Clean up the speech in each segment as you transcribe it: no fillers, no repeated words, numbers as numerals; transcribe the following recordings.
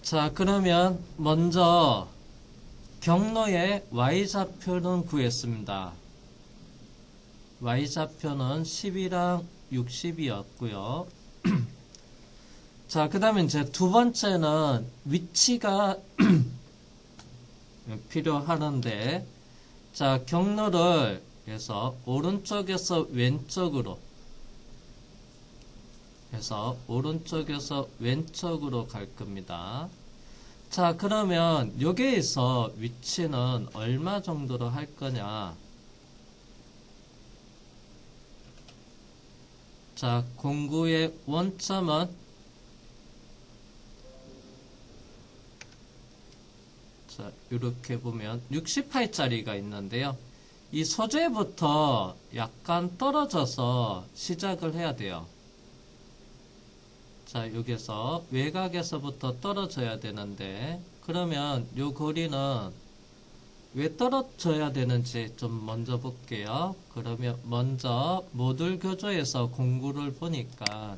자, 그러면 먼저 경로의 y좌표는 구했습니다. y좌표는 10이랑 60이었고요. 자, 그 다음에 이제 두 번째는 위치가 필요하는데, 자, 경로를 해서 오른쪽에서 왼쪽으로 해서 오른쪽에서 왼쪽으로 갈 겁니다. 자, 그러면 여기에서 위치는 얼마 정도로 할 거냐? 자, 공구의 원점은 자, 이렇게 보면 68짜리가 있는데요. 이 소재부터 약간 떨어져서 시작을 해야 돼요. 자, 여기서 외곽에서부터 떨어져야 되는데, 그러면 요 거리는 왜 떨어져야 되는지 좀 먼저 볼게요. 그러면 먼저 모듈 교조에서 공구를 보니까,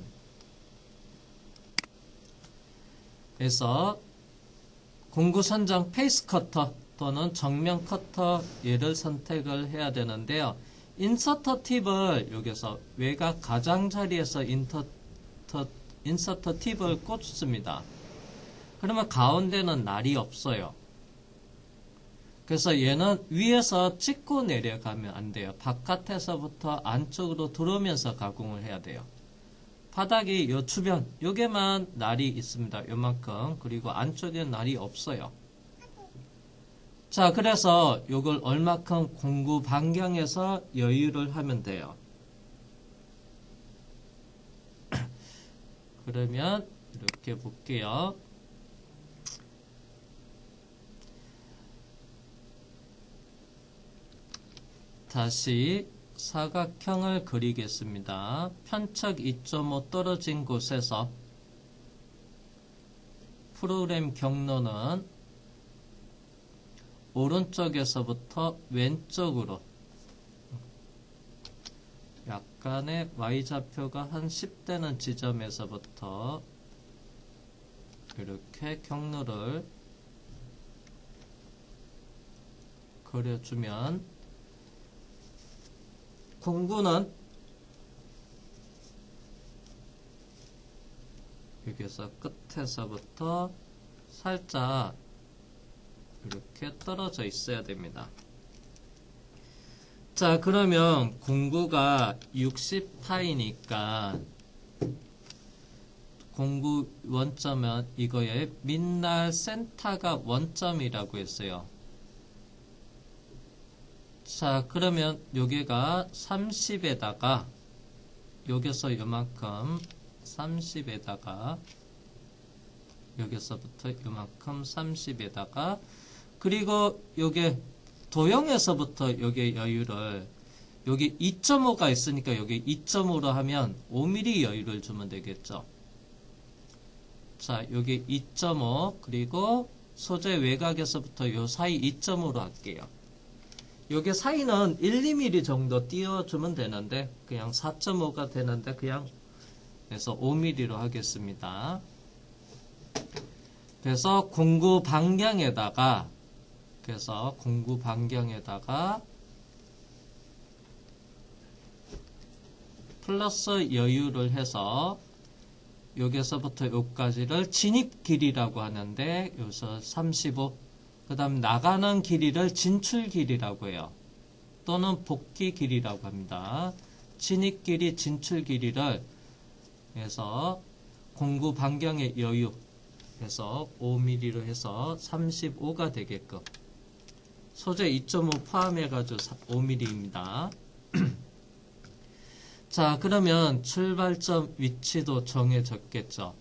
그래서 공구 선정 페이스 커터 또는 정면 커터 얘를 선택을 해야 되는데요. 인서터 팁을 여기서 외곽 가장자리에서 인서터 팁을 꽂습니다. 그러면 가운데는 날이 없어요. 그래서 얘는 위에서 찍고 내려가면 안 돼요. 바깥에서부터 안쪽으로 들어오면서 가공을 해야 돼요. 바닥이 요 주변, 요게만 날이 있습니다. 요만큼. 그리고 안쪽에 날이 없어요. 자, 그래서 요걸 얼마큼 공구 반경에서 여유를 하면 돼요. 그러면 이렇게 볼게요. 다시 사각형을 그리겠습니다. 편측 2.5 떨어진 곳에서 프로그램 경로는 오른쪽에서부터 왼쪽으로 약간의 y좌표가 한 10되는 지점에서부터 이렇게 경로를 그려주면 공구는 여기서 끝에서부터 살짝 이렇게 떨어져 있어야 됩니다. 자, 그러면 공구가 60파이니까 공구 원점은 이거의 민날 센터가 원점이라고 했어요. 자, 그러면 여기가 30에다가 여기서 요만큼 30에다가 여기서부터 요만큼 30에다가 그리고 요게 도형에서부터 여기 여유를 여기 2.5가 있으니까 여기 2.5로 하면 5mm 여유를 주면 되겠죠. 자, 여기 2.5 그리고 소재 외곽에서부터 요 사이 2.5로 할게요. 여기 사이는 1, 2mm 정도 띄워주면 되는데 그냥 4.5가 되는데 그냥 그래서 5mm로 하겠습니다. 그래서 공구 반경에다가 플러스 여유를 해서 여기서부터 여기까지를 진입 길이라고 하는데 여기서 35 그 다음 나가는 길이를 진출 길이라고 해요. 또는 복귀 길이라고 합니다. 진입 길이, 진출 길이를 해서 공구 반경의 여유 해서 5mm로 해서 35가 되게끔 소재 2.5 포함해가지고 5mm입니다. 자, 그러면 출발점 위치도 정해졌겠죠.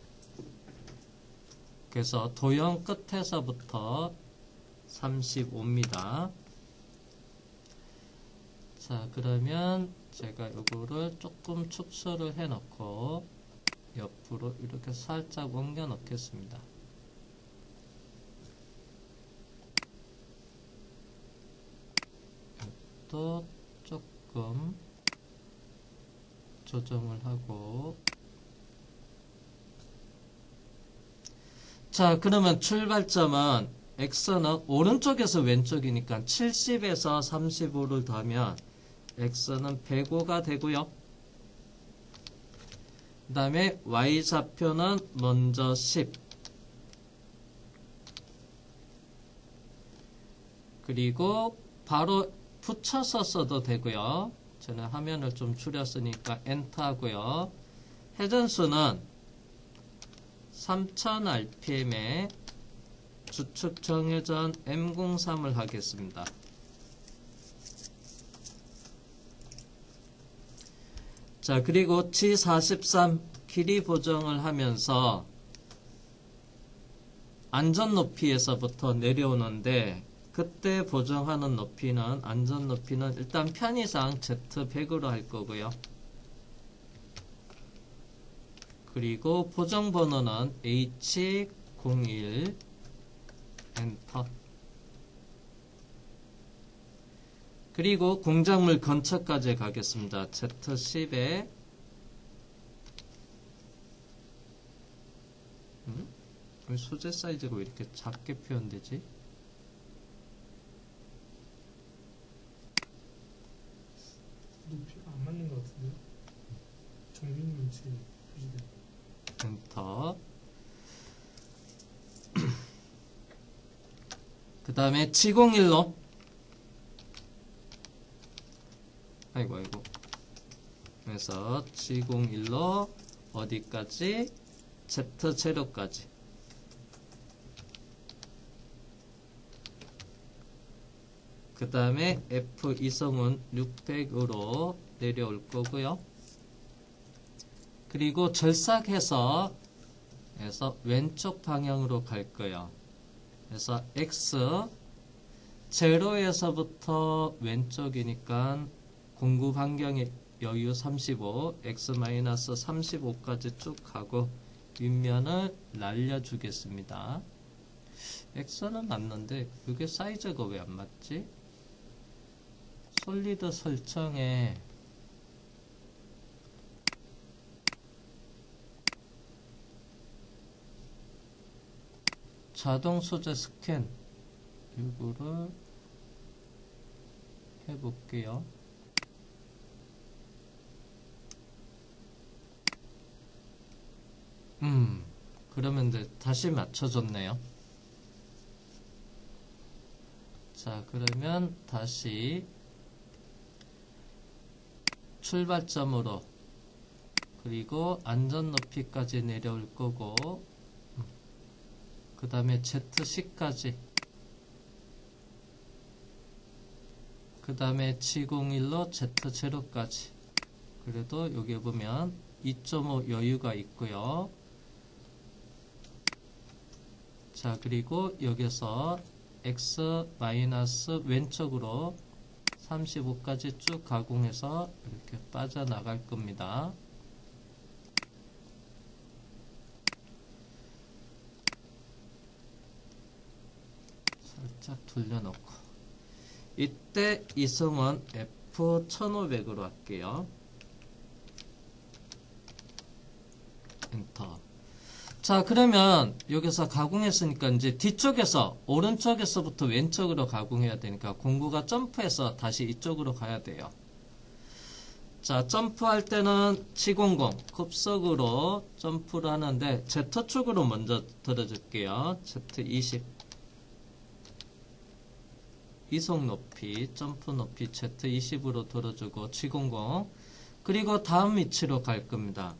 그래서 도형 끝에서부터 35입니다. 자, 그러면 제가 요거를 조금 축소를 해 놓고 옆으로 이렇게 살짝 옮겨 놓겠습니다. 또 조금 조정을 하고 자, 그러면 출발점은 x는 오른쪽에서 왼쪽이니까 70에서 35를 더하면 x는 105가 되고요. 그 다음에 y좌표는 먼저 10, 그리고 바로 붙여서 써도 되고요. 저는 화면을 좀 줄였으니까 엔터 하고요. 회전수는 3000rpm에 주축 정회전 M03을 하겠습니다. 자, 그리고 G43 길이 보정을 하면서 안전 높이에서부터 내려오는데, 그때 보정하는 높이는, 안전 높이는 일단 편의상 Z100으로 할 거고요. 그리고 보정 번호는 H01 엔터. 그리고 공작물 근처까지 가겠습니다. Z10에 왜 소재 사이즈가 왜 이렇게 작게 표현되지? 높이가 안 맞는 것 같은데요? 정밀 위치 표시돼. 엔터. 그 다음에 G01로 아이고 그래서 G01로 어디까지? Z 제로까지. 그 다음에 F 이성은 600으로 내려올 거고요. 그리고 절삭해서 왼쪽 방향으로 갈 거예요. 그래서 X 제로에서부터 왼쪽이니까 공구 반경의 여유 35, X-35까지 쭉 가고 윗면을 날려주겠습니다. X는 맞는데 이게 사이즈가 왜 안 맞지? 솔리드 설정에 자동 소재 스캔 이거를 해볼게요. 그러면 이제 다시 맞춰줬네요. 자, 그러면 다시 출발점으로 그리고 안전 높이까지 내려올 거고, 그 다음에 Z10까지, 그 다음에 G01로 Z0까지. 그래도 여기 보면 2.5 여유가 있고요. 자, 그리고 여기서 X 마이너스 왼쪽으로 35까지 쭉 가공해서 이렇게 빠져나갈 겁니다. 살짝 돌려놓고 이때 이성은 F1500으로 할게요. 엔터. 자, 그러면 여기서 가공했으니까 이제 뒤쪽에서 오른쪽에서부터 왼쪽으로 가공해야 되니까 공구가 점프해서 다시 이쪽으로 가야 돼요. 자, 점프할 때는 G00 급속으로 점프를 하는데 Z축으로 먼저 들어줄게요. Z20 이속 높이, 점프 높이 Z20으로 들어주고 G00 그리고 다음 위치로 갈 겁니다.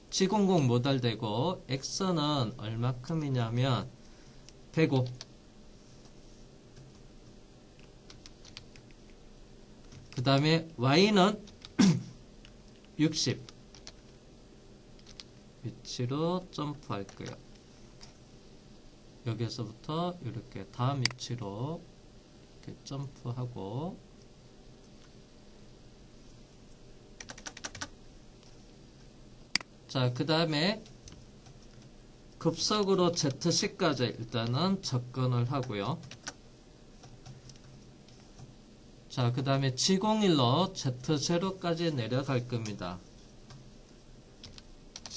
G00 모달되고 X는 얼마큼이냐면 105 그 다음에 Y는 60 위치로 점프할 거예요. 여기서부터 이렇게 다음 위치로 이렇게 점프하고 자, 그 다음에 급속으로 Z10까지 일단은 접근을 하고요. 자, 그 다음에 G01로 Z0까지 내려갈 겁니다.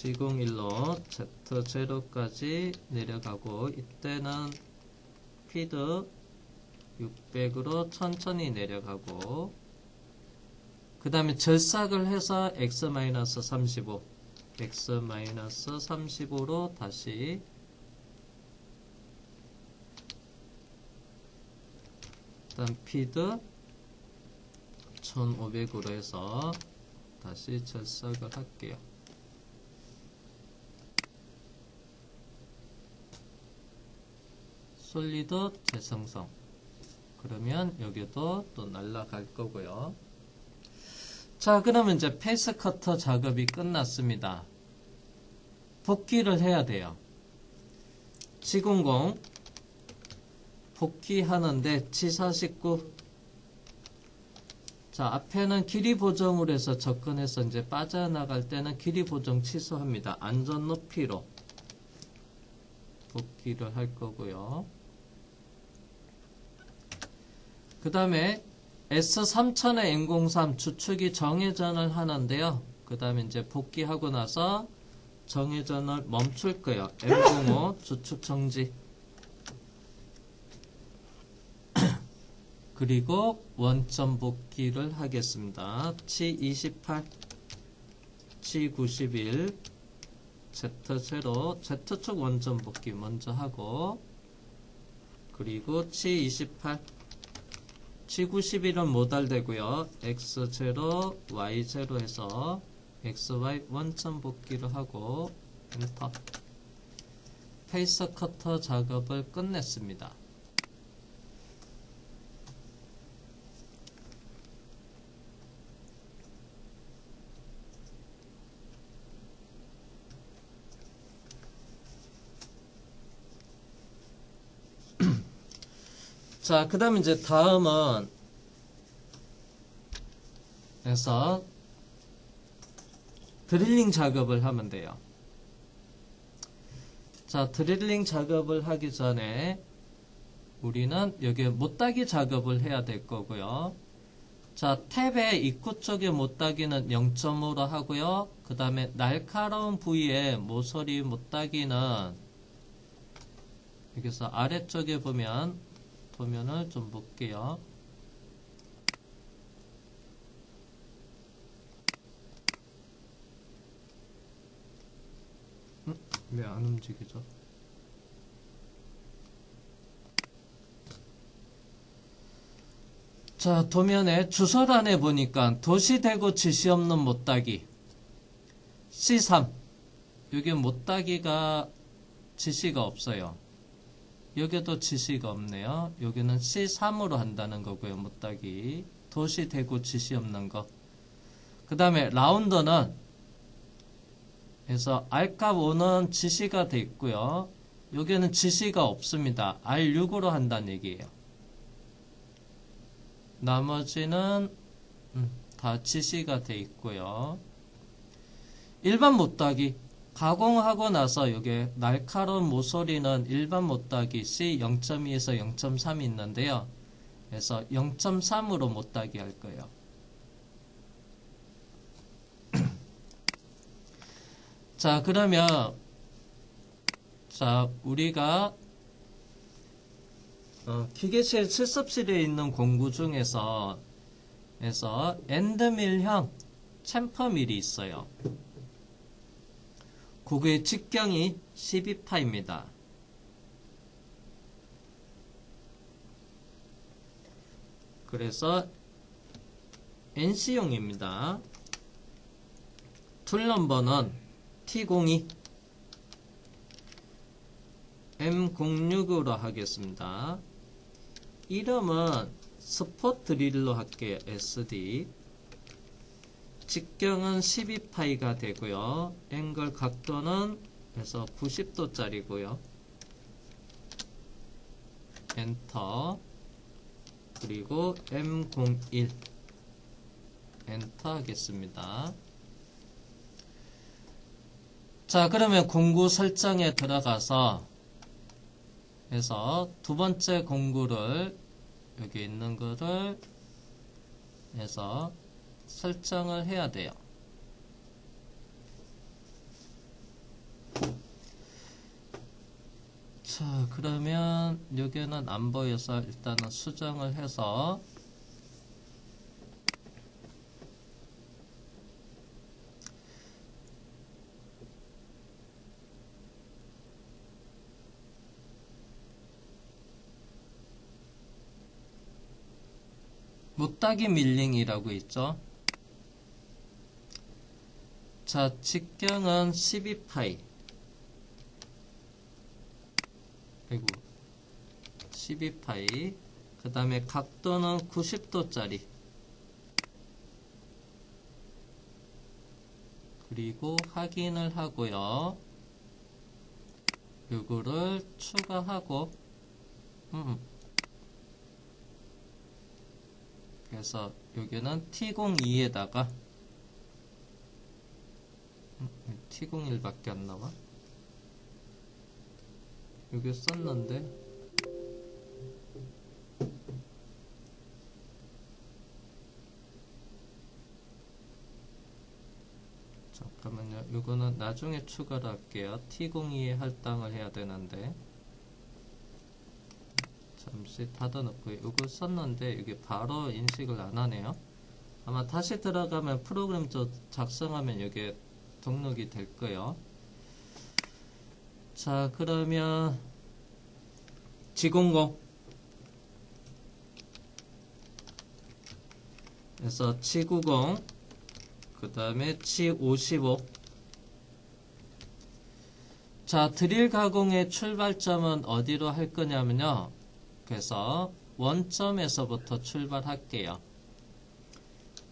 G01로 Z0까지 내려가고, 이때는 피드 600으로 천천히 내려가고, 그 다음에 절삭을 해서 X-35, X-35로 다시 일단 피드 1500으로 해서 다시 절삭을 할게요. 솔리드 재생성. 그러면 여기도 또 날아갈 거고요. 자, 그러면 이제 페이스 커터 작업이 끝났습니다. 복귀를 해야 돼요. G00 복귀하는데 G49. 자, 앞에는 길이 보정으로 해서 접근해서 이제 빠져나갈 때는 길이 보정 취소합니다. 안전 높이로 복귀를 할 거고요. 그 다음에 S3000의 N03 주축이 정회전을 하는데요. 그 다음에 이제 복귀하고 나서 정회전을 멈출 거예요. M05 주축 정지. 그리고 원점 복귀를 하겠습니다. G28, G91, Z0, Z축 원점 복귀 먼저 하고, 그리고 G28, G91은 모달되고요. X0, Y0 해서 XY 원점 복귀를 하고 엔터. 페이스 커터 작업을 끝냈습니다. 자, 그 다음에 이제 다음은 해서 드릴링 작업을 하면 돼요. 자, 드릴링 작업을 하기 전에 우리는 여기 못따기 작업을 해야 될 거고요. 자, 탭의 입구 쪽에 못따기는 0.5로 하고요. 그 다음에 날카로운 부위에 모서리 못따기는 여기서 아래쪽에 보면 도면을 좀 볼게요. 왜 안 움직이죠? 자, 도면에 주소란에 보니까 도시대구 지시 없는 못따기 C3. 여기 못따기가 지시가 없어요. 여기도 지시가 없네요. 여기는 C3으로 한다는 거고요. 못따기. 도시대구 지시 없는 거. 그 다음에 라운더는 그래서 R값 5는 지시가 돼 있고요. 여기는 지시가 없습니다. R6으로 한다는 얘기예요. 나머지는 다 지시가 돼 있고요. 일반 못따기 가공하고 나서 여기 날카로운 모서리는 일반 못따기 C 0.2에서 0.3이 있는데요. 그래서 0.3으로 못따기 할 거예요. 자, 그러면 자, 우리가 기계실 실습실에 있는 공구 중에서 엔드밀형 챔퍼밀이 있어요. 그거의 직경이 12파입니다. 그래서 NC용입니다. 툴 넘버는 T02 M06으로 하겠습니다. 이름은 스포 드릴로 할게요. SD. 직경은 12파이가 되고요. 앵글 각도는 그래서 90도짜리고요. 엔터. 그리고 M01 엔터 하겠습니다. 자, 그러면 공구 설정에 들어가서 해서 두 번째 공구를 여기 있는 거를 해서 설정을 해야 돼요. 자, 그러면 여기는 안 보여서 일단은 수정을 해서 못따기 밀링이라고 있죠. 자, 직경은 12파이. 그리고 12파이. 그 다음에 각도는 90도짜리. 그리고 확인을 하고요. 요거를 추가하고, 그래서 여기는 T02에다가 T01밖에 안 나와. 여기 썼는데 잠깐만요. 이거는 나중에 추가를 할게요. T02에 할당을 해야 되는데 잠시 닫아놓고 이거 썼는데 이게 바로 인식을 안 하네요. 아마 다시 들어가면 프로그램 작성하면 이게 등록이 될 거예요. 자, 그러면 G00 그래서 G90 그 다음에 G55. 자, 드릴 가공의 출발점은 어디로 할 거냐면요. 그래서 원점에서부터 출발할게요.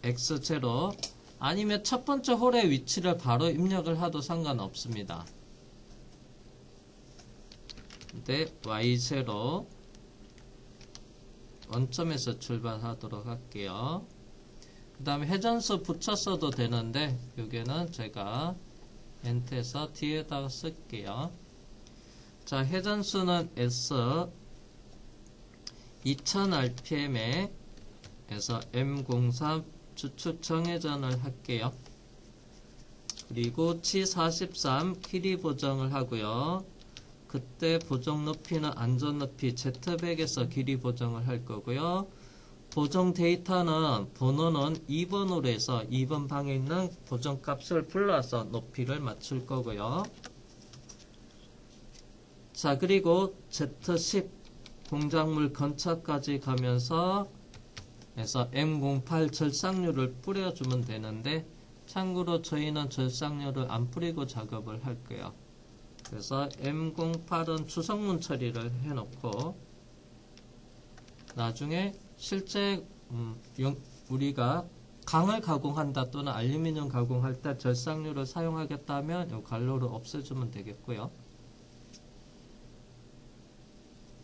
X0 아니면 첫 번째 홀의 위치를 바로 입력을 해도 상관없습니다. 근데 Y0 원점에서 출발하도록 할게요. 그 다음에 회전수 붙였어도 되는데 여기는 제가 엔트에서 뒤에다가 쓸게요. 자, 회전수는 S 2000rpm에 에서 M03 주축 정회전을 할게요. 그리고 G43 길이 보정을 하고요. 그때 보정 높이는 안전 높이 Z100에서 길이 보정을 할 거고요. 보정 데이터는 번호는 2번으로 해서 2번 방에 있는 보정 값을 불러서 높이를 맞출 거고요. 자, 그리고 Z10 공작물 건차까지 가면서 해서 M08 절삭류를 뿌려주면 되는데 참고로 저희는 절삭류를 안 뿌리고 작업을 할 거예요. 그래서 M08은 추성문 처리를 해놓고 나중에 실제 우리가 강을 가공한다 또는 알루미늄 가공할 때 절삭류를 사용하겠다면 이 관로를 없애주면 되겠고요.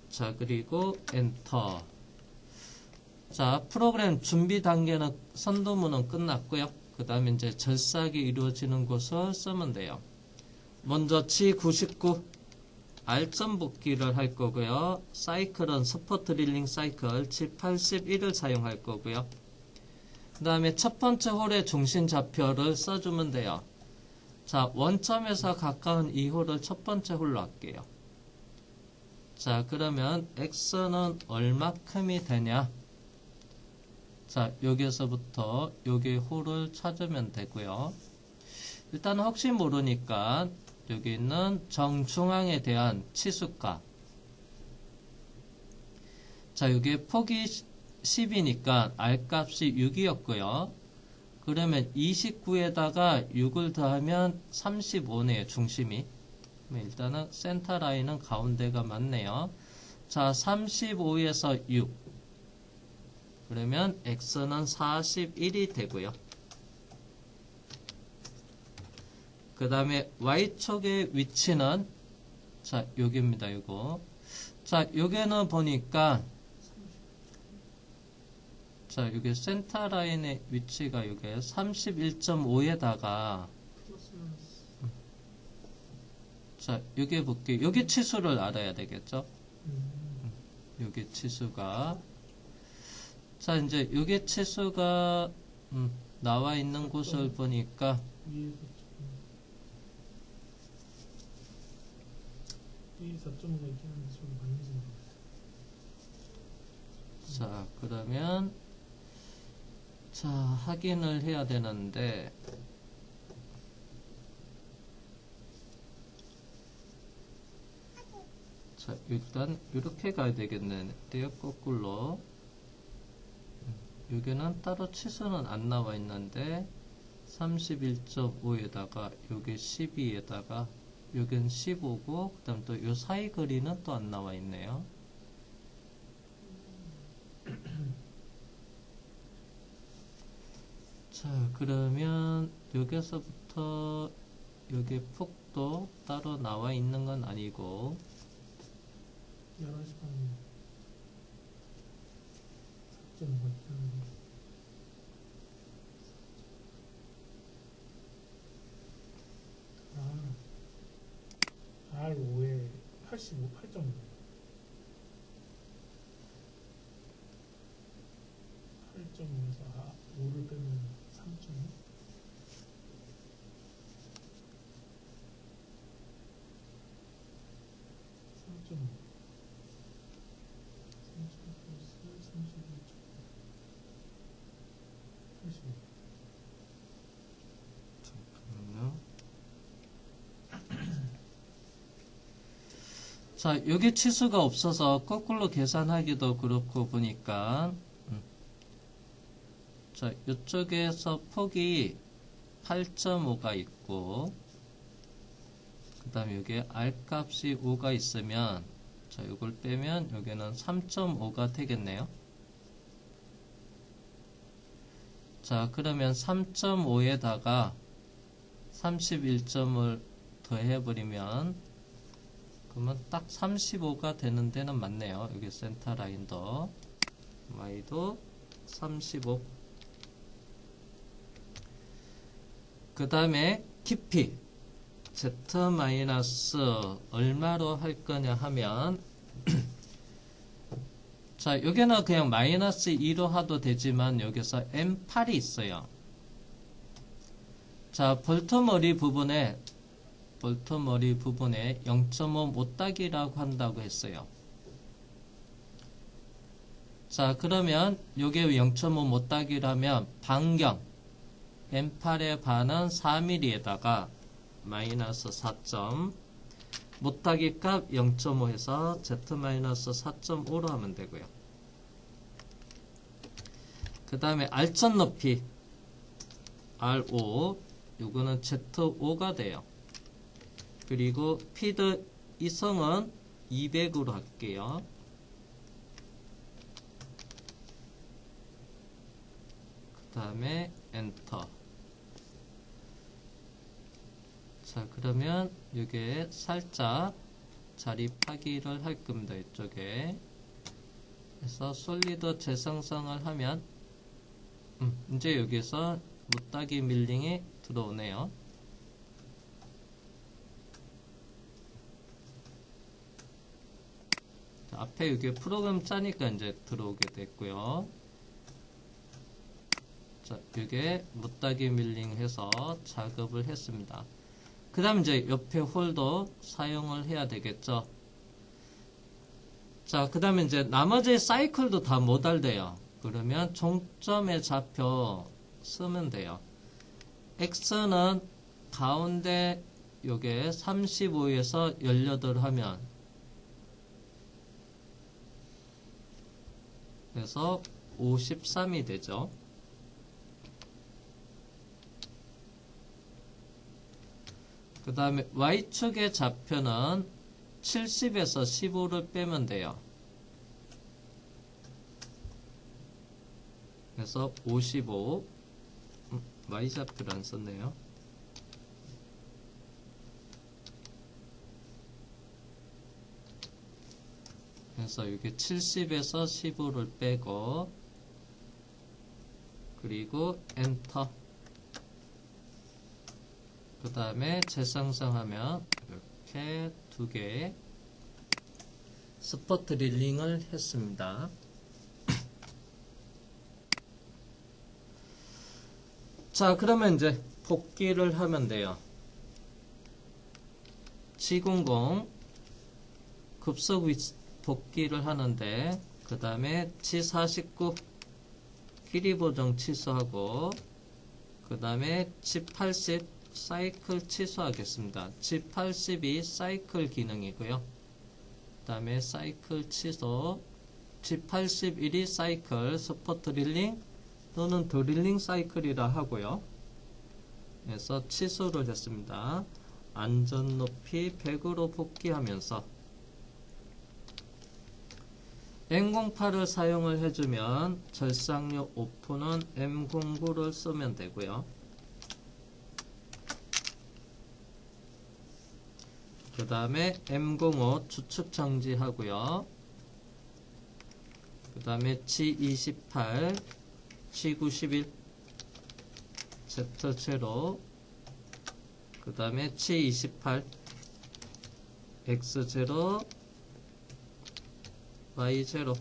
자, 그리고 엔터. 자, 프로그램 준비 단계는 선도문은 끝났고요. 그 다음에 이제 절삭이 이루어지는 곳을 쓰면 돼요. 먼저 G99 R점 복귀를 할 거고요. 사이클은 스포 드릴링 사이클 G81을 사용할 거고요. 그 다음에 첫 번째 홀의 중심 좌표를 써주면 돼요. 자, 원점에서 가까운 이 홀을 첫 번째 홀로 할게요. 자, 그러면 X는 얼마큼이 되냐? 자, 여기서부터 여기 홀을 찾으면 되고요. 일단 혹시 모르니까 여기 있는 정중앙에 대한 치수값. 자, 여기 폭이 10이니까 R값이 6이었고요. 그러면 29에다가 6을 더하면 35네요, 중심이. 일단은 센터 라인은 가운데가 맞네요. 자, 35에서 6. 그러면 X는 41이 되고요. 그 다음에 Y축의 위치는 자, 여기입니다. 이거. 자, 여기는 보니까 자, 여기 센터 라인의 위치가 여기 31.5에다가 자, 여기 볼게요. 여기 치수를 알아야 되겠죠? 여기 치수가 자, 이제 여기 치수가 나와 있는 곳을 보니까 이 4.5가 있긴 한데 저기 맞는지 모르겠어요. 자, 그러면 자, 확인을 해야 되는데 자, 일단 이렇게 가야 되겠네요. 거꾸로. 여기는 따로 치수는 안 나와 있는데 31.5에다가 여기 12에다가 여긴 15고 그 다음 또 요 사이 거리는 또 안 나와 있네요. 자, 그러면 여기서부터 여기 폭도 따로 나와 있는 건 아니고 11시 반에 4.5가 있긴 한데 R5에 85, 8.5 8.5에서 5를 빼면 3.5 3.5 30 플러스 31.5 85 잠깐만요. 자, 여기 치수가 없어서 거꾸로 계산하기도 그렇고 보니까 자, 이쪽에서 폭이 8.5가 있고 그 다음에 여기에 R값이 5가 있으면 자, 이걸 빼면 여기는 3.5가 되겠네요. 자, 그러면 3.5에다가 31점을 더해버리면 그러면 딱 35가 되는 데는 맞네요. 여기 센터 라인도 Y도 35. 그 다음에 깊이 Z 마이너스 얼마로 할 거냐 하면 자, 여기는 그냥 마이너스 2로 하도 되지만 여기서 M8이 있어요. 자, 볼트머리 부분에 0.5 못따기라고 한다고 했어요. 자, 그러면 요게 0.5 못따기라면 반경 M8의 반은 4mm에다가 마이너스 4점 못따기 값 0.5 해서 Z-4.5로 하면 되고요. 그 다음에 R점 높이 R5 요거는 Z5가 돼요. 그리고 피드 이성은 200으로 할게요. 그 다음에 엔터. 자, 그러면 이게 살짝 자립하기를 할 겁니다. 이쪽에. 그래서 솔리드 재생성을 하면 이제 여기서 못따기 밀링이 들어오네요. 자, 앞에 여기 프로그램 짜니까 이제 들어오게 됐고요. 자, 이게 못따기 밀링 해서 작업을 했습니다. 그 다음 이제 옆에 홀도 사용을 해야 되겠죠. 자, 그 다음에 이제 나머지 사이클도 다 모달돼요. 그러면 종점의 좌표 쓰면 돼요. X는 가운데 요게 35에서 18 하면 그래서 53이 되죠. 그 다음에 Y축의 좌표는 70에서 15를 빼면 돼요. 그래서 55 Y좌표를 안 썼네요. 그래서 이게 70에서 15를 빼고 그리고 엔터. 그 다음에 재생성하면 이렇게 두 개 스포트 릴링을 했습니다. 자, 그러면 이제 복귀를 하면 돼요. G00 급속 복귀를 하는데, 그 다음에 G49 길이 보정 취소하고, 그 다음에 G80 사이클 취소하겠습니다. G82 사이클 기능이고요. 그 다음에 사이클 취소, G81이 사이클 스포 드릴링 또는 드릴링 사이클이라 하고요. 그래서 취소를 했습니다. 안전 높이 100으로 복귀하면서 M08을 사용을 해주면 절삭력 오프는 M09를 쓰면 되고요. 그 다음에 M05 주축 정지하고요. 그 다음에 G28, G91, Z0, 그 다음에 G28, X0, Y0.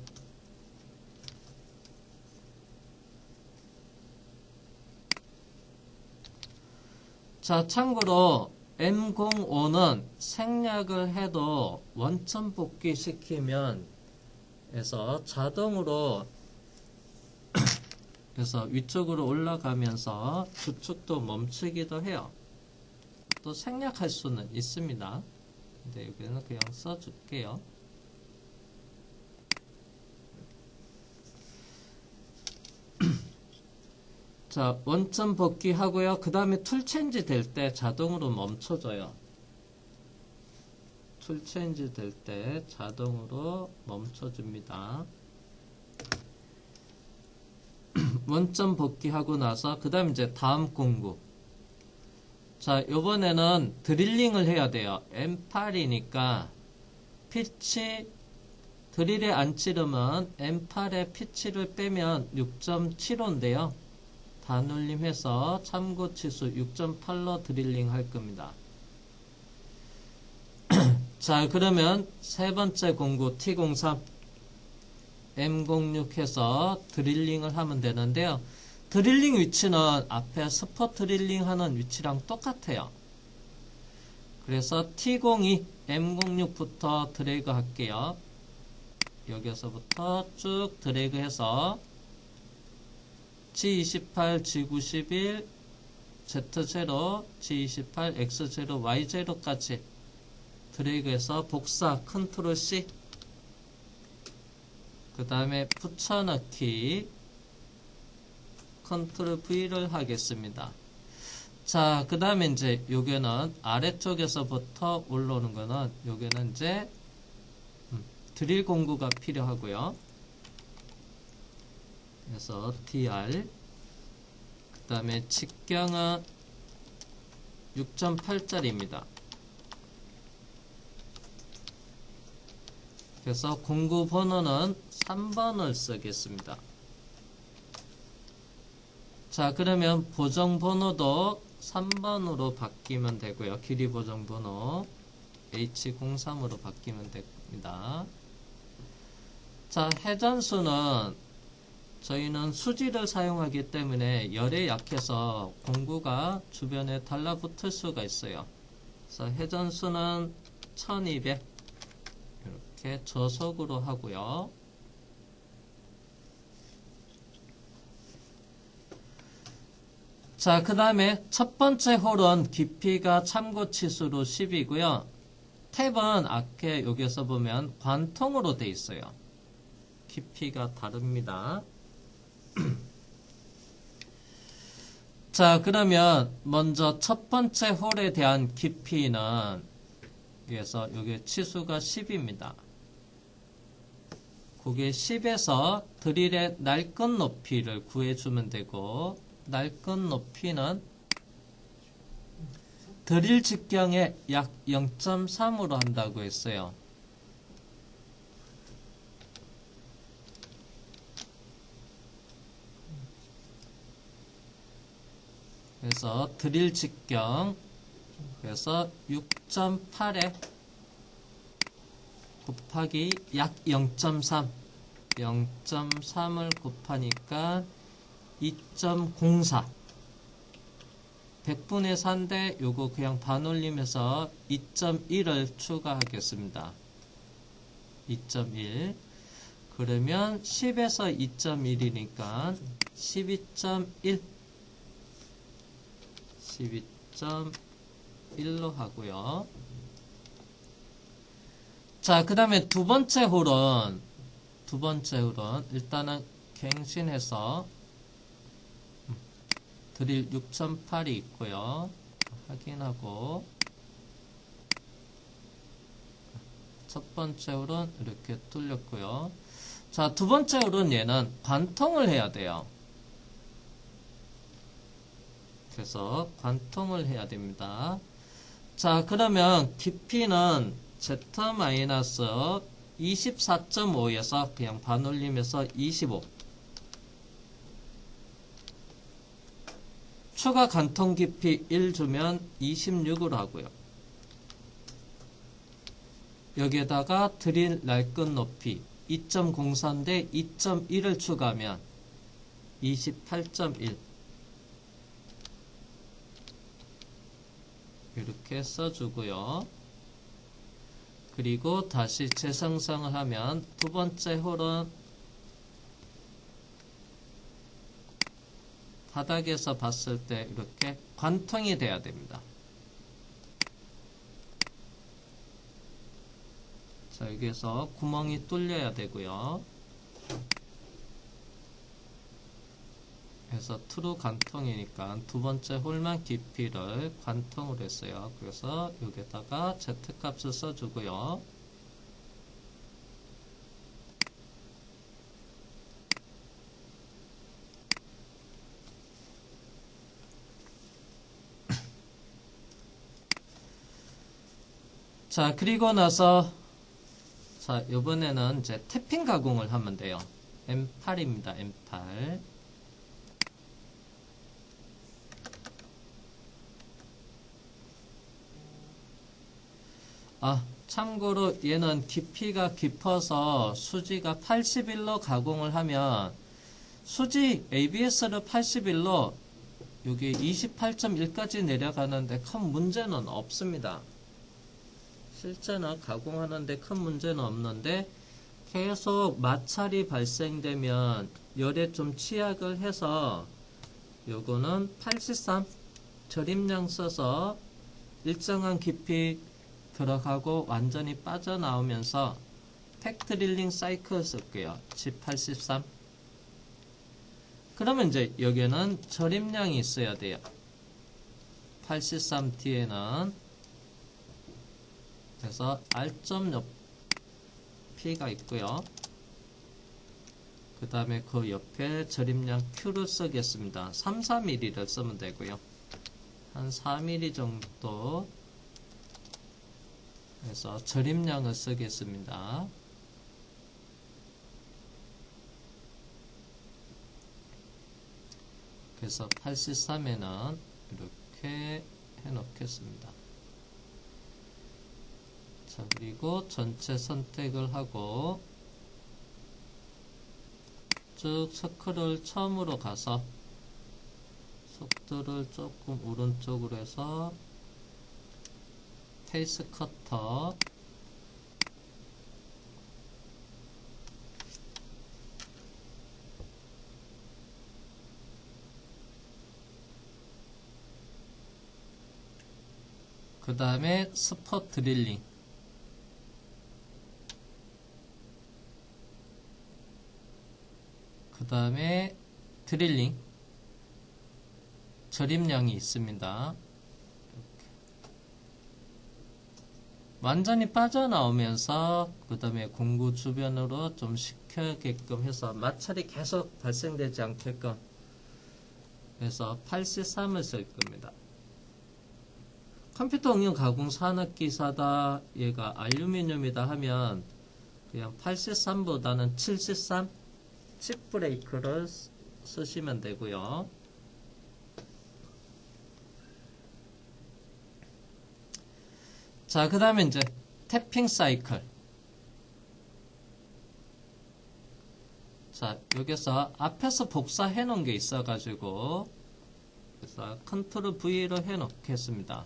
자, 참고로 M05는 생략을 해도 원점 복귀 시키면 해서 자동으로 그래서 위쪽으로 올라가면서 주축도 멈추기도 해요. 또 생략할 수는 있습니다. 근데 여기는 그냥 써줄게요. 자, 원점 복귀하고요. 그 다음에 툴 체인지 될 때 자동으로 멈춰져요. 툴 체인지 될 때 자동으로 멈춰줍니다. 원점 복귀하고 나서 그 다음 이제 다음 공구. 자, 요번에는 드릴링을 해야 돼요. M8이니까 피치 드릴에 안 찌르면 M8의 피치를 빼면 6.75인데요. 단울림해서 참고 치수 6.8로 드릴링 할 겁니다. 자, 그러면 세 번째 공구 T03 M06 해서 드릴링을 하면 되는데요. 드릴링 위치는 앞에 스포 드릴링 하는 위치랑 똑같아요. 그래서 T02 M06부터 드래그 할게요. 여기서부터 쭉 드래그 해서 G28, G91, Z0, G28, X0, Y0까지 드래그해서 복사 컨트롤 C, 그 다음에 붙여넣기 컨트롤 V를 하겠습니다. 자, 그 다음에 이제 요게는 아래쪽에서부터 올라오는 거는 요게는 이제 드릴 공구가 필요하고요. 그래서 DR, 그 다음에 직경은 6.8짜리입니다. 그래서 공구 번호는 3번을 쓰겠습니다. 자, 그러면 보정 번호도 3번으로 바뀌면 되고요. 길이 보정 번호 H03으로 바뀌면 됩니다. 자, 회전수는 저희는 수지를 사용하기 때문에 열에 약해서 공구가 주변에 달라붙을 수가 있어요. 그래서 회전수는 1200 이렇게 저속으로 하고요. 자, 그 다음에 첫 번째 홀은 깊이가 참고 치수로 10이고요. 탭은 앞에 여기서 보면 관통으로 되어 있어요. 깊이가 다릅니다. 자, 그러면 먼저 첫 번째 홀에 대한 깊이는 그래서 여기 치수가 10입니다. 그게 10에서 드릴의 날끝 높이를 구해주면 되고, 날끝 높이는 드릴 직경의 약 0.3으로 한다고 했어요. 그래서 드릴 직경 그래서 6.8에 곱하기 약 0.3 0.3을 곱하니까 2.04 100분의 4인데 요거 그냥 반올림해서 2.1을 추가하겠습니다. 2.1. 그러면 10에서 2.1이니까 12.1. 12.1로 하고요. 자, 그 다음에 두 번째 홀은 일단은 갱신해서 드릴 6.8이 있고요. 확인하고 첫 번째 홀은 이렇게 뚫렸고요. 자, 두 번째 홀은 얘는 관통을 해야 돼요. 그래서 관통을 해야 됩니다. 자, 그러면 깊이는 Z-24.5에서 그냥 반올림해서 25. 추가 관통 깊이 1 주면 26으로 하고요. 여기에다가 드릴 날끝 높이 2.04인데 2.1을 추가하면 28.1. 이렇게 써주고요. 그리고 다시 재생성을 하면 두 번째 홀은 바닥에서 봤을 때 이렇게 관통이 돼야 됩니다. 자, 여기에서 구멍이 뚫려야 되고요. 그래서 트루 관통이니까 두 번째 홀만 깊이를 관통을 했어요. 그래서 여기다가 Z값을 써주고요. 자, 그리고 나서 자, 이번에는 이제 태핑 가공을 하면 돼요. M8입니다. M8. 참고로 얘는 깊이가 깊어서 수지가 81로 가공을 하면 수지 ABS를 81로 여기 28.1까지 내려가는데 큰 문제는 없습니다. 실제는 가공하는데 큰 문제는 없는데 계속 마찰이 발생되면 열에 좀 취약을 해서 요거는 83 절임량 써서 일정한 깊이 들어가고 완전히 빠져나오면서 팩드릴링 사이클 쓸게요. G83. 그러면 이제 여기에는 절임량이 있어야 돼요. 83 뒤에는 그래서 R.점 높이가 있고요. 그 다음에 그 옆에 절임량 Q를 쓰겠습니다. 3, 4mm를 쓰면 되고요. 한 4mm 정도 해서 절임량을 쓰겠습니다. 그래서 83에는 이렇게 해 놓겠습니다. 자, 그리고 전체 선택을 하고 쭉 서클을 처음으로 가서 속도를 조금 오른쪽으로 해서 페이스 커터 그 다음에 스포 드릴링 그 다음에 드릴링 절임량이 있습니다. 이렇게. 완전히 빠져나오면서 그 다음에 공구 주변으로 좀 식혀게끔 해서 마찰이 계속 발생되지 않게끔 해서 83을 쓸 겁니다. 컴퓨터 응용 가공 산업기사다 얘가 알루미늄이다 하면 그냥 83보다는 73 칩 브레이크를 쓰시면 되고요. 자, 그 다음에 이제 태핑 사이클. 자, 여기서 앞에서 복사해 놓은 게 있어 가지고 그래서 컨트롤 V로 해 놓겠습니다.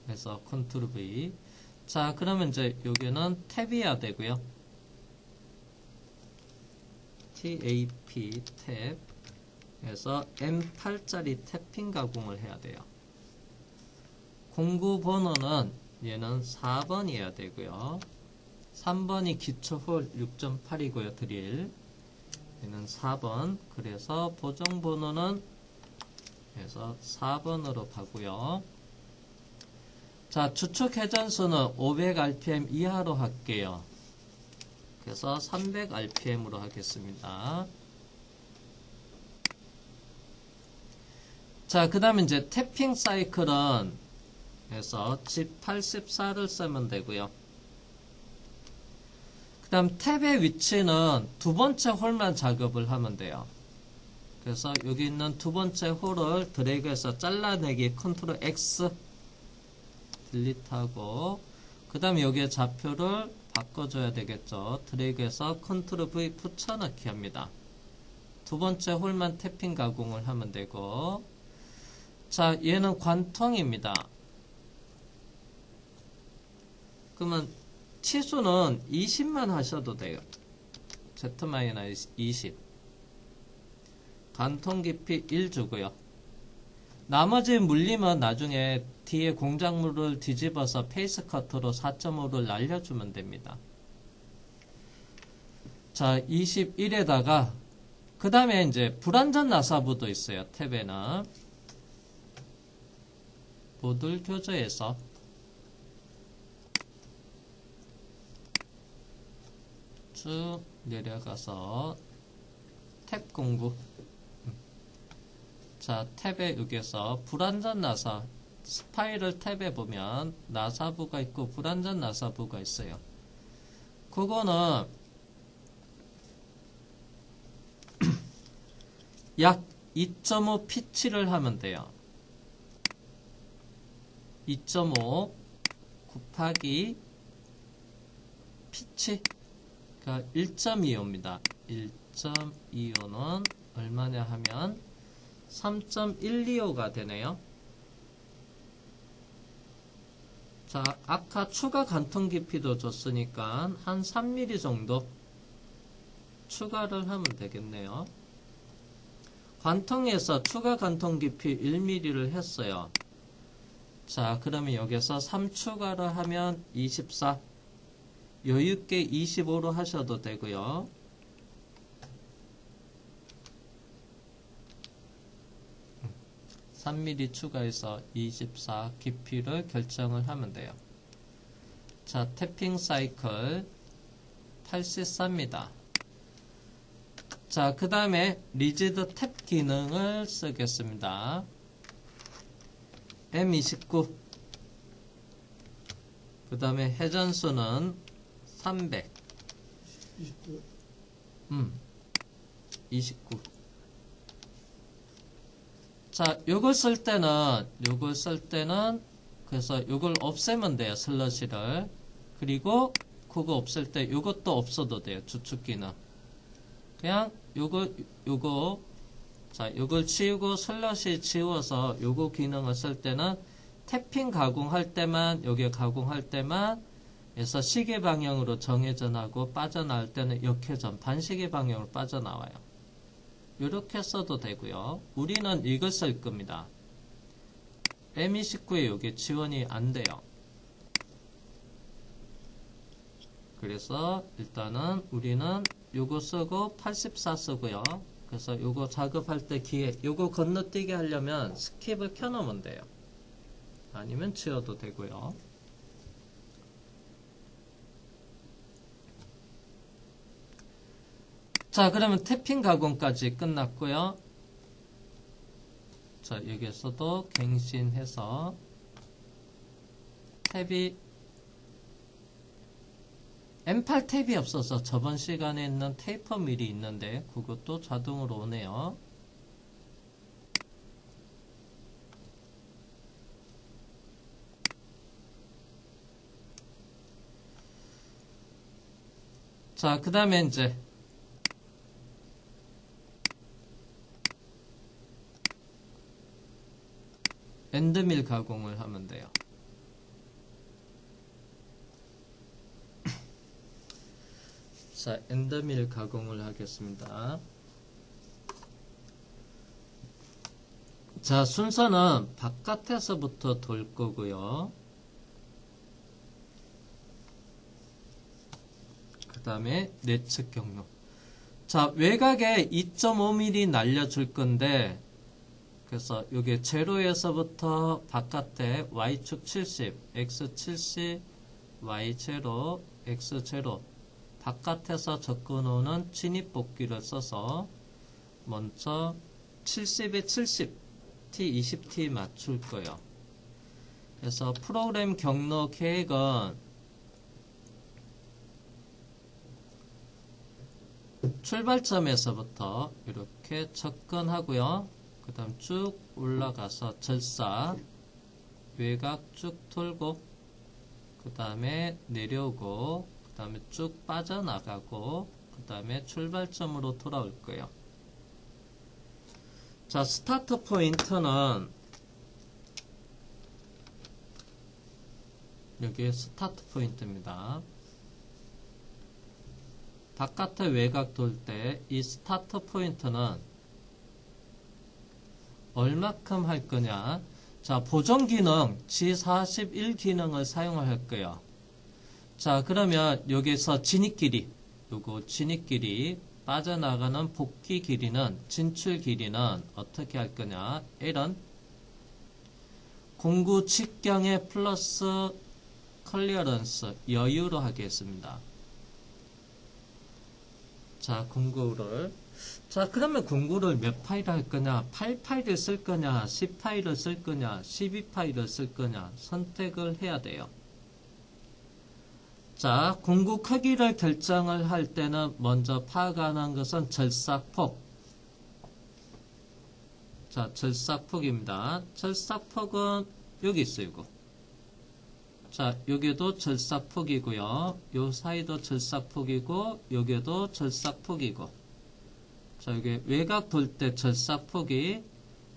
그래서 컨트롤 V. 자, 그러면 이제 여기는 탭이어야 되고요. TAP 탭에서 M8짜리 태핑 가공을 해야 돼요. 공구 번호는 얘는 4번이어야 되고요. 3번이 기초 홀 6.8이고요. 드릴. 얘는 4번. 그래서 보정 번호는 그래서 4번으로 가고요. 자, 추측 회전수는 500rpm 이하로 할게요. 그래서 300rpm으로 하겠습니다. 자, 그 다음에 이제 태핑 사이클은 그래서 G84를 쓰면 되고요. 그 다음 탭의 위치는 두 번째 홀만 작업을 하면 돼요. 그래서 여기 있는 두 번째 홀을 드래그해서 잘라내기 컨트롤 X 딜리트하고 그 다음에 여기에 좌표를 바꿔줘야 되겠죠. 드래그해서 컨트롤 V 붙여넣기 합니다. 두 번째 홀만 태핑 가공을 하면 되고 자, 얘는 관통입니다. 그러면 치수는 20만 하셔도 돼요. Z-20 관통 깊이 1 주고요. 나머지 물리면 나중에 뒤에 공작물을 뒤집어서 페이스 커터로 4.5를 날려주면 됩니다. 자, 21에다가 그 다음에 이제 불완전 나사부도 있어요. 탭에는 모듈 교조에서 쭉 내려가서 탭 공구 자, 탭에 여기에서 불완전 나사 스파이럴 탭에 보면 나사부가 있고 불완전 나사부가 있어요. 그거는 약 2.5 피치를 하면 돼요. 2.5 곱하기 피치 그러니까 1.25입니다. 1.25는 얼마냐 하면 3.125가 되네요. 자, 아까 추가 관통 깊이도 줬으니까 한 3mm 정도 추가를 하면 되겠네요. 관통에서 추가 관통 깊이 1mm를 했어요. 자, 그러면 여기서 3 추가를 하면 24 여유있게 25로 하셔도 되고요. 음, 3mm 추가해서 24 깊이를 결정을 하면 돼요. 자, 태핑 사이클 84입니다. 자, 그 다음에 리지드 탭 기능을 쓰겠습니다. M29 그 다음에 회전수는 300 29 자, 요걸 쓸 때는 그래서 요걸 없애면 돼요. 슬러시를. 그리고 그거 없앨 때 요것도 없어도 돼요. 주축기는. 그냥 요거 자, 요걸 지우고 슬러시 지워서 요거 기능을 쓸 때는 태핑 가공할 때만 여기 가공할 때만 해서 시계 방향으로 정회전하고 빠져나올 때는 역회전 반시계 방향으로 빠져나와요. 이렇게 써도 되고요. 우리는 이걸 쓸 겁니다. M29에 이게 지원이 안 돼요. 그래서 일단은 우리는 요거 쓰고 84 쓰고요. 그래서 요거 작업할 때 요거 건너뛰게 하려면 스킵을 켜놓으면 돼요. 아니면 지워도 되고요. 자, 그러면 태핑 가공까지 끝났고요. 자, 여기에서도 갱신해서 탭이 M8 탭이 없어서 저번 시간에 있는 테이퍼 밀이 있는데 그것도 자동으로 오네요. 자, 그 다음에 이제 엔드밀 가공을 하면 돼요. 자, 엔더밀 가공을 하겠습니다. 자, 순서는 바깥에서부터 돌 거고요. 그 다음에 내측 경로. 자, 외곽에 2.5mm 날려줄 건데, 그래서 요게 제로에서부터 바깥에 y축 70, x 70, y 제로, x 제로. 바깥에서 접근오는 진입 복귀를 써서 먼저 70에 70, t 20t 맞출 거예요. 그래서 프로그램 경로 계획은 출발점에서부터 이렇게 접근하고요. 그 다음 쭉 올라가서 절사, 외곽 쭉 돌고, 그 다음에 내려오고, 그 다음에 쭉 빠져나가고, 그 다음에 출발점으로 돌아올 거예요. 자, 스타트 포인트는 여기 스타트 포인트입니다. 바깥에 외곽 돌 때 이 스타트 포인트는 얼마큼 할 거냐? 자, 보정 기능 G41 기능을 사용할 거예요. 자, 그러면 여기서 진입 길이, 요거 진입 길이, 빠져나가는 복귀 길이는, 진출 길이는 어떻게 할 거냐? L은 공구 직경의 플러스 클리어런스, 여유로 하겠습니다. 자, 공구를. 자, 그러면 공구를 몇 파일을 할 거냐? 8파일을 쓸 거냐? 10파일을 쓸 거냐? 12파일을 쓸 거냐? 선택을 해야 돼요. 자, 공구 크기를 결정을 할 때는 먼저 파악하는 것은 절삭폭. 자, 절삭폭입니다. 절삭폭은 여기 있어요, 이거. 자, 여기도 절삭폭이고요. 요 사이도 절삭폭이고, 여기도 절삭폭이고. 자, 여기 외곽 돌 때 절삭폭이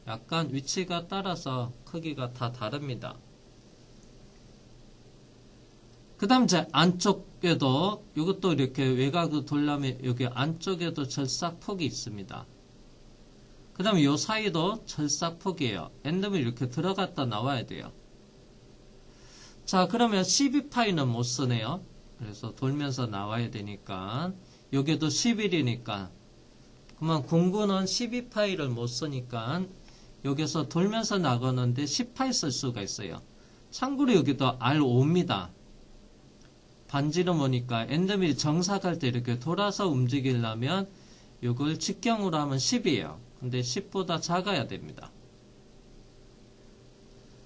약간 위치가 따라서 크기가 다 다릅니다. 그 다음 이제 안쪽에도 이것도 이렇게 외곽으로 돌려면 여기 안쪽에도 절삭폭이 있습니다. 그 다음에 요 사이도 절삭폭이에요. 엔더밀 이렇게 들어갔다 나와야 돼요. 자, 그러면 12파이는 못 쓰네요. 그래서 돌면서 나와야 되니까 여기도 11이니까 그러면 공구는 12파이를 못 쓰니까 여기서 돌면서 나가는데 10파이 쓸 수가 있어요. 참고로 여기도 R5입니다. 반지름 오니까 엔더밀이 정삭할 때 이렇게 돌아서 움직이려면 이걸 직경으로 하면 10이에요. 근데 10보다 작아야 됩니다.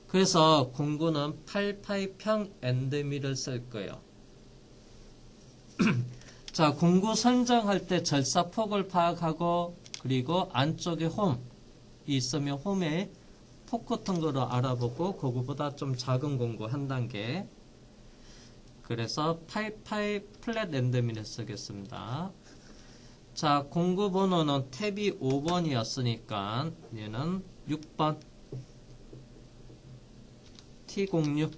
그래서 공구는 8파이 평 엔더밀을 쓸 거예요. 자, 공구 선정할 때 절삭폭을 파악하고 그리고 안쪽에 홈이 있으면 홈에 폭 같은 거를 알아보고 그거보다 좀 작은 공구 한 단계. 그래서 8파이 플랫 엔더밀을 쓰겠습니다. 자, 공구 번호는 탭이 5번이었으니까 얘는 6번 T06.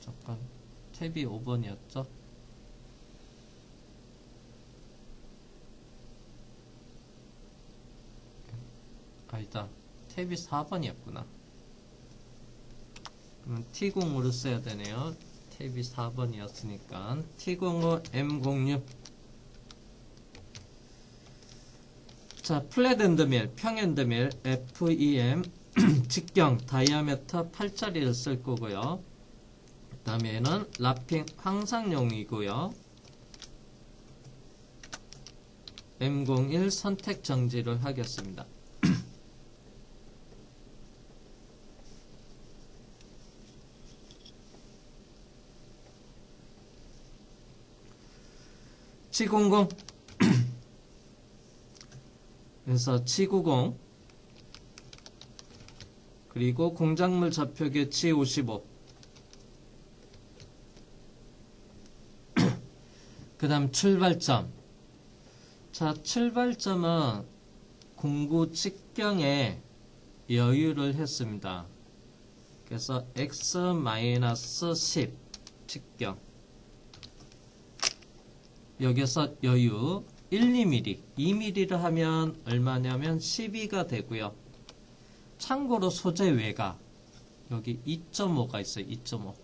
잠깐, 탭이 5번이었죠? 아니다, 탭이 4번이었구나. 그럼 T0으로 써야 되네요. 탭이 4번이었으니까 T05 M06. 자, 플랫 엔더밀, 평 엔더밀, FEM, 직경, 다이아메터 8짜리를 쓸 거고요. 그 다음에는 라핑 항상용이고요. M01 선택 정지를 하겠습니다. G00 그래서 G90 그리고 공작물 좌표계 G55 그 다음 출발점. 자, 출발점은 공구 직경에 여유를 했습니다. 그래서 X-10 직경. 여기서 여유 1, 2mm, 2mm를 하면 얼마냐면 12가 되고요. 참고로 소재 외곽 여기 2.5가 있어요. 2.5.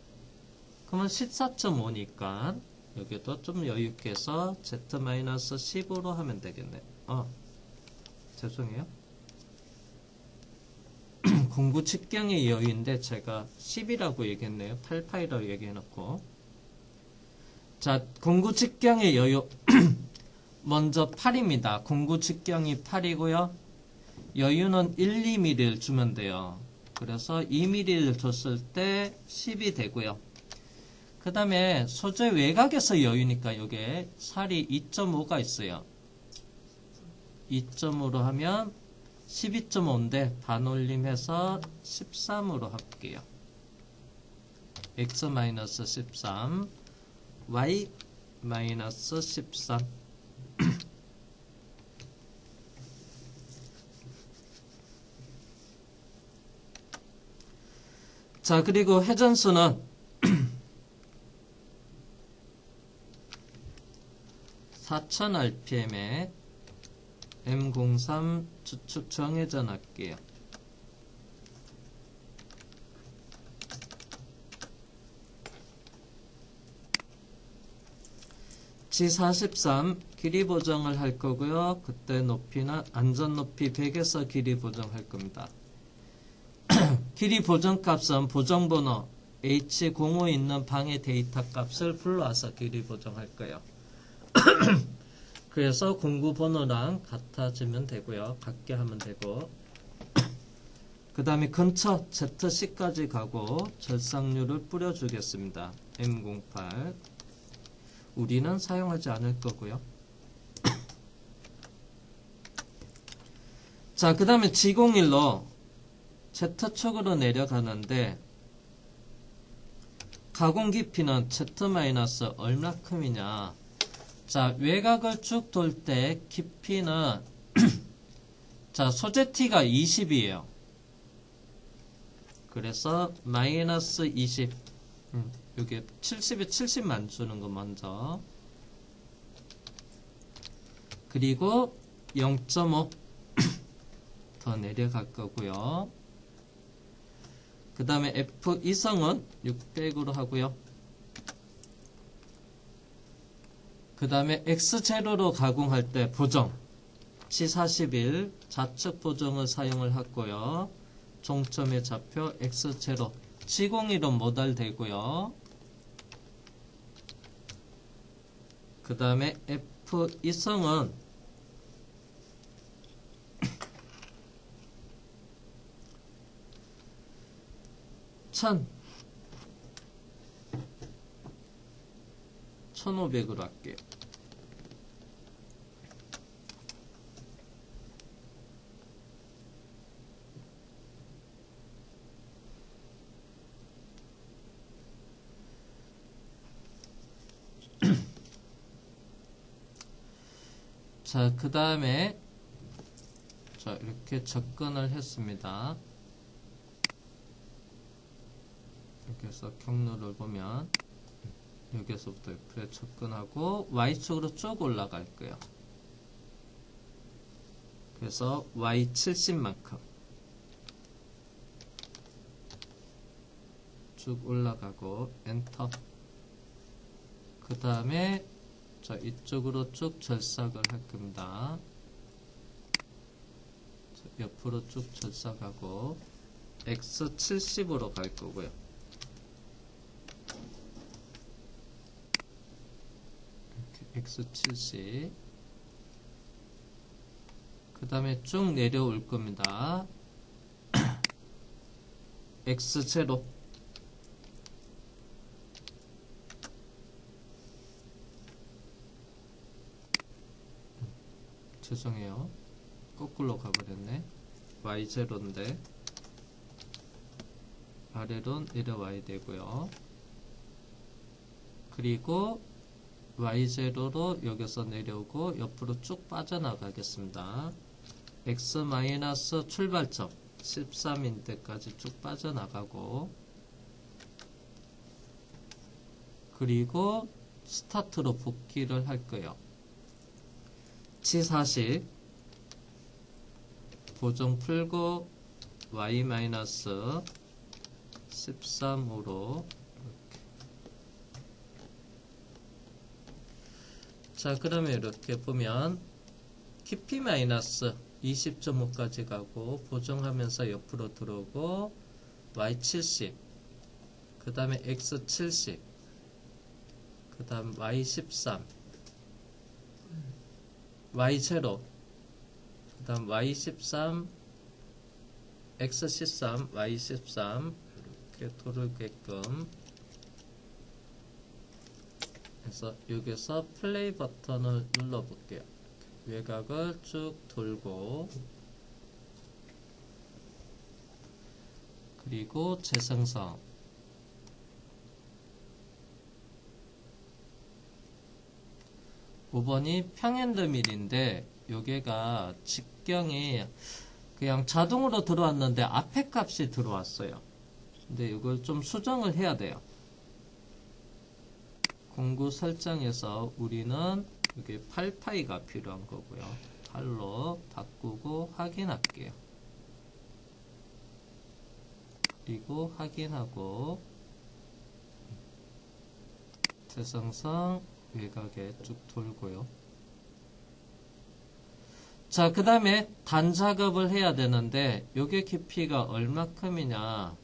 그러면 14.5니까 여기도 좀 여유 있게 해서 Z-10으로 하면 되겠네. 죄송해요. 공구 직경의 여유인데 제가 10이라고 얘기했네요. 88이라고 얘기해놓고. 자, 공구 직경의 여유 먼저 8입니다. 공구 직경이 8이고요. 여유는 1, 2mm를 주면 돼요. 그래서 2mm를 줬을 때 10이 되고요. 그 다음에 소재 외곽에서 여유니까 여기에 살이 2.5가 있어요. 2.5로 하면 12.5인데 반올림해서 13으로 할게요. x-13 y-13 자, 그리고 회전수는 4000rpm에 M03 주축 정회전 할게요. G43 길이 보정을 할 거고요. 그때 높이는 안전 높이 100에서 길이 보정할 겁니다. 길이 보정 값은 보정번호 H05 있는 방의 데이터 값을 불러와서 길이 보정할 거예요. 그래서 공구 번호랑 같아지면 되고요. 같게 하면 되고 그 다음에 근처 ZC까지 가고 절삭률을 뿌려주겠습니다. M08 우리는 사용하지 않을 거고요. 자, 그 다음에 G01로 Z축으로 내려가는데 가공 깊이는 Z- 얼마큼이냐. 자, 외곽을 쭉 돌 때 깊이는 자, 소재 T가 20이에요. 그래서 마이너스 20 여기 70에 70만 주는 거 먼저 그리고 0.5 더 내려갈 거고요. 그 다음에 F 이성은 600으로 하고요. 그 다음에 X0로 가공할 때 보정 G41 좌측 보정을 사용을 했고요. 종점의 좌표 X0 G01은 모달되고요. 그 다음에 F 이성은 천 1500으로 할게요. 자, 그 다음에 자, 이렇게 접근을 했습니다. 이렇게 해서 경로를 보면 여기서부터 옆에 접근하고 Y축으로 쭉 올라갈 거예요. 그래서 Y 70만큼 쭉 올라가고 엔터. 그 다음에 자, 이쪽으로 쭉 절삭을 할 겁니다. 자, 옆으로 쭉 절삭하고 X 70으로 갈 거고요. 이렇게 X 70. 그 다음에 쭉 내려올 겁니다. X0. 죄송해요. 거꾸로 가버렸네. Y0인데 아래로 내려와야 되고요. 그리고 Y0로 여기서 내려오고 옆으로 쭉 빠져나가겠습니다. X- 출발점 13인 데까지 쭉 빠져나가고 그리고 스타트로 복귀를 할 거예요. 치40 보정 풀고 y-13으로 자, 그러면 이렇게 보면 깊이 마이너스 20.5까지 가고 보정하면서 옆으로 들어오고 y70 그 다음에 x70 그 다음 y13 y0 그 다음 y13 x13 y13 이렇게 돌게끔 그래서 여기서 플레이 버튼을 눌러 볼게요. 외곽을 쭉 돌고 그리고 재생성 5번이 평행드밀인데 여기가 직경이 그냥 자동으로 들어왔는데 앞에 값이 들어왔어요. 근데 이걸 좀 수정을 해야 돼요. 공구 설정에서 우리는 여기 8파이가 필요한 거고요. 8로 바꾸고 확인할게요. 그리고 확인하고 재생성 외곽에 쭉 돌고요. 자, 그 다음에 단작업을 해야 되는데 요게 깊이가 얼마큼이냐.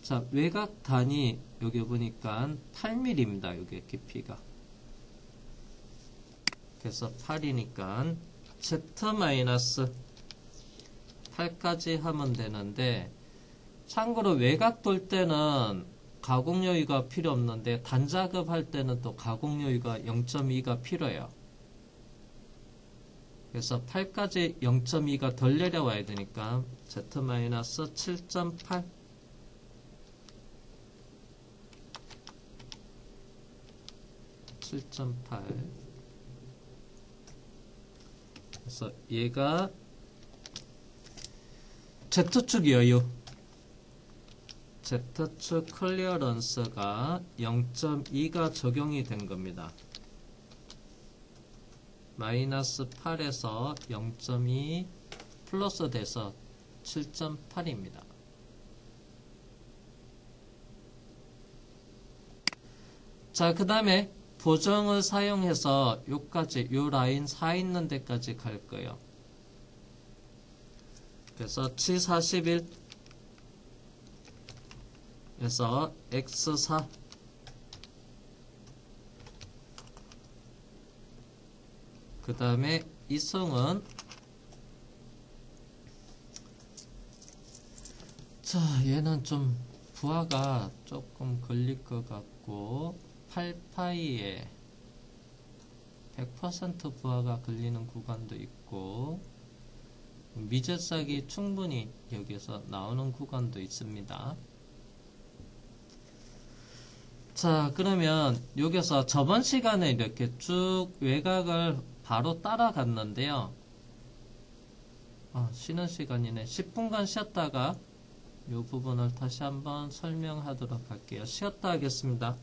자, 외곽 단위 여기 보니까 8mm입니다. 요게 깊이가. 그래서 8이니까 Z-8까지 하면 되는데 참고로 외곽 돌 때는 가공 여유가 필요 없는데 단작업 할 때는 또 가공 여유가 0.2가 필요해요. 그래서 8까지 0.2가 덜 내려와야 되니까 Z-7.8 7.8 그래서 얘가 Z축 여유 Z축 클리어런스가 0.2가 적용이 된 겁니다. 마이너스 8에서 0.2 플러스 돼서 7.8입니다. 자, 그 다음에 보정을 사용해서 요까지 요 라인 사 있는 데까지 갈 거예요. 그래서 치41 에서 x4 그 다음에 이성은 자, 얘는 좀 부하가 조금 걸릴 것 같고 8파이에 100% 부하가 걸리는 구간도 있고 미적삭이 충분히 여기서 나오는 구간도 있습니다. 자, 그러면 여기서 저번 시간에 이렇게 쭉 외곽을 바로 따라갔는데요. 쉬는 시간이네. 10분간 쉬었다가 이 부분을 다시 한번 설명하도록 할게요. 쉬었다 하겠습니다.